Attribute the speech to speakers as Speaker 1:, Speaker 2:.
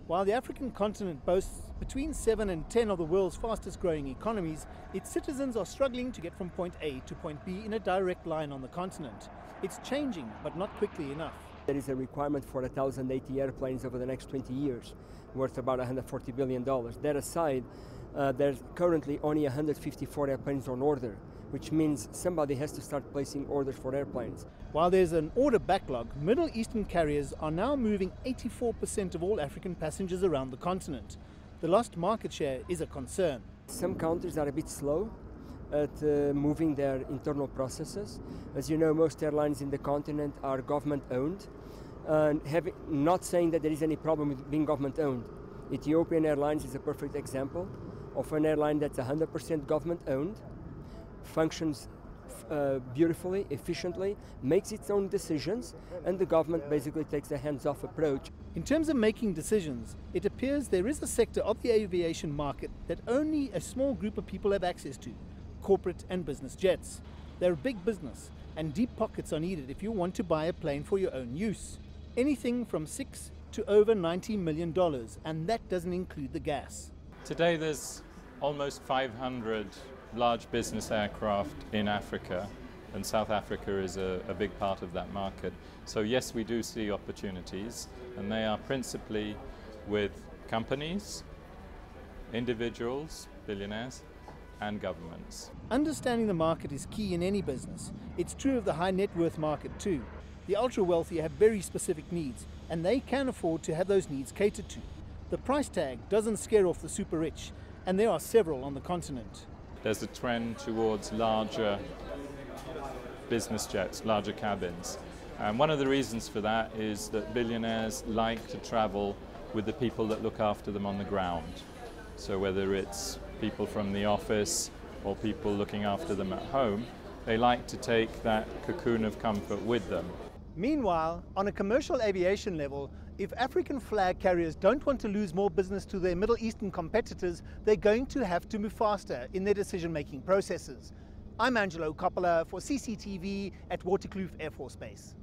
Speaker 1: While the African continent boasts between 7 and 10 of the world's fastest growing economies, its citizens are struggling to get from point A to point B in a direct line on the continent. It's changing, but not quickly enough.
Speaker 2: There is a requirement for 1,080 airplanes over the next 20 years, worth about $140 billion. That aside, there's currently only 154 airplanes on order, which means somebody has to start placing orders for airplanes.
Speaker 1: While there's an order backlog, Middle Eastern carriers are now moving 84% of all African passengers around the continent. The lost market share is a concern. Some
Speaker 2: countries are a bit slow at moving their internal processes. As you know, most airlines in the continent are government-owned, and not saying that there is any problem with being government-owned. Ethiopian Airlines is a perfect example of an airline that's 100% government-owned, functions beautifully, efficiently, makes its own decisions, and the government basically takes a hands-off approach.
Speaker 1: In terms of making decisions, it appears there is a sector of the aviation market that only a small group of people have access to: corporate and business jets. They're big business, and deep pockets are needed if you want to buy a plane for your own use. Anything from $6 to over $90 million, and that doesn't include the gas.
Speaker 3: Today there's almost 500 large business aircraft in Africa, and South Africa is a big part of that market. So yes, we do see opportunities, and they are principally with companies, individuals, billionaires, and governments.
Speaker 1: Understanding the market is key in any business. It's true of the high net worth market too. The ultra wealthy have very specific needs, and they can afford to have those needs catered to. The price tag doesn't scare off the super rich, and there are several on the continent.
Speaker 3: There's a trend towards larger business jets, larger cabins. And one of the reasons for that is that billionaires like to travel with the people that look after them on the ground. So whether it's people from the office or people looking after them at home, they like to take that cocoon of comfort with them.
Speaker 1: Meanwhile, on a commercial aviation level, if African flag carriers don't want to lose more business to their Middle Eastern competitors, they're going to have to move faster in their decision-making processes. I'm Angelo Coppola for CCTV at Waterkloof Air Force Base.